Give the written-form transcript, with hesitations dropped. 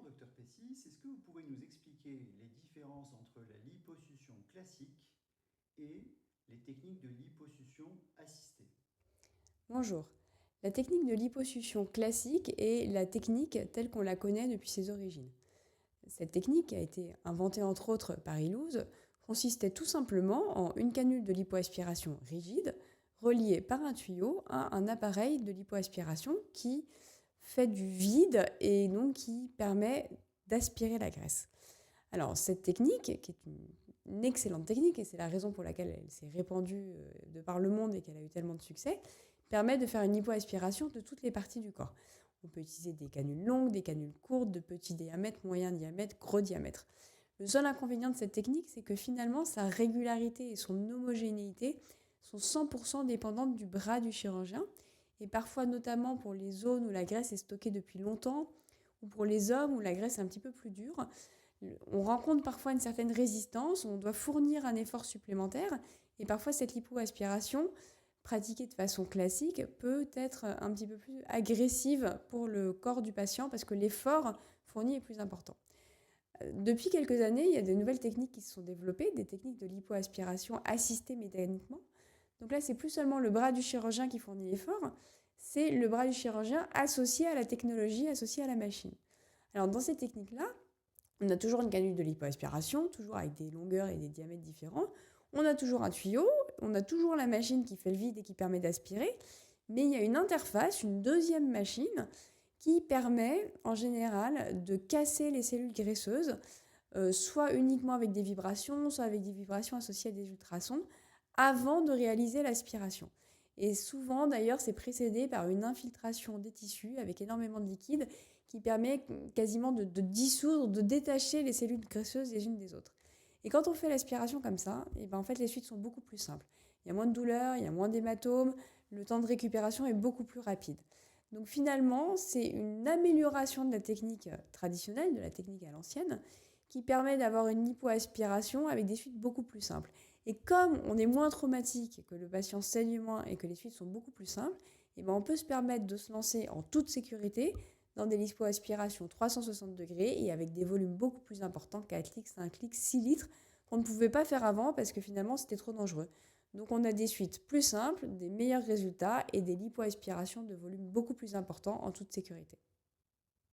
docteur Pessis. Est-ce que vous pourriez nous expliquer les différences entre la liposuction classique et les techniques de liposuction assistée? Bonjour. La technique de liposuction classique est la technique telle qu'on la connaît depuis ses origines. Cette technique, qui a été inventée entre autres par Illouz, consistait tout simplement en une canule de lipoaspiration rigide reliée par un tuyau à un appareil de lipoaspiration qui fait du vide et donc qui permet d'aspirer la graisse. Alors cette technique, qui est une excellente technique, et c'est la raison pour laquelle elle s'est répandue de par le monde et qu'elle a eu tellement de succès, permet de faire une lipoaspiration de toutes les parties du corps. On peut utiliser des canules longues, des canules courtes, de petits diamètres, moyen diamètre, gros diamètre. Le seul inconvénient de cette technique, c'est que finalement, sa régularité et son homogénéité sont 100% dépendantes du bras du chirurgien, et parfois notamment pour les zones où la graisse est stockée depuis longtemps, ou pour les hommes où la graisse est un petit peu plus dure. On rencontre parfois une certaine résistance, on doit fournir un effort supplémentaire, et parfois cette lipoaspiration, pratiquée de façon classique, peut être un petit peu plus agressive pour le corps du patient parce que l'effort fourni est plus important. Depuis quelques années, il y a de nouvelles techniques qui se sont développées, des techniques de lipoaspiration assistées mécaniquement. Donc là, c'est plus seulement le bras du chirurgien qui fournit l'effort, c'est le bras du chirurgien associé à la technologie, associé à la machine. Alors dans ces techniques-là, on a toujours une canule de lipoaspiration, toujours avec des longueurs et des diamètres différents. On a toujours un tuyau, on a toujours la machine qui fait le vide et qui permet d'aspirer, mais il y a une interface, une deuxième machine, qui permet en général de casser les cellules graisseuses, soit uniquement avec des vibrations, soit avec des vibrations associées à des ultrasons, avant de réaliser l'aspiration. Et souvent d'ailleurs c'est précédé par une infiltration des tissus avec énormément de liquide qui permet quasiment de dissoudre, de détacher les cellules graisseuses les unes des autres. Et quand on fait l'aspiration comme ça, et ben en fait les suites sont beaucoup plus simples. Il y a moins de douleur, il y a moins d'hématomes, le temps de récupération est beaucoup plus rapide. Donc finalement, c'est une amélioration de la technique traditionnelle, de la technique à l'ancienne, qui permet d'avoir une lipoaspiration avec des suites beaucoup plus simples. Et comme on est moins traumatique, que le patient saigne moins et que les suites sont beaucoup plus simples, et ben on peut se permettre de se lancer en toute sécurité dans des lipoaspirations 360 degrés et avec des volumes beaucoup plus importants, 4 litres, 5 litres, 6 litres, qu'on ne pouvait pas faire avant parce que finalement c'était trop dangereux. Donc on a des suites plus simples, des meilleurs résultats et des lipoaspirations de volumes beaucoup plus importants en toute sécurité.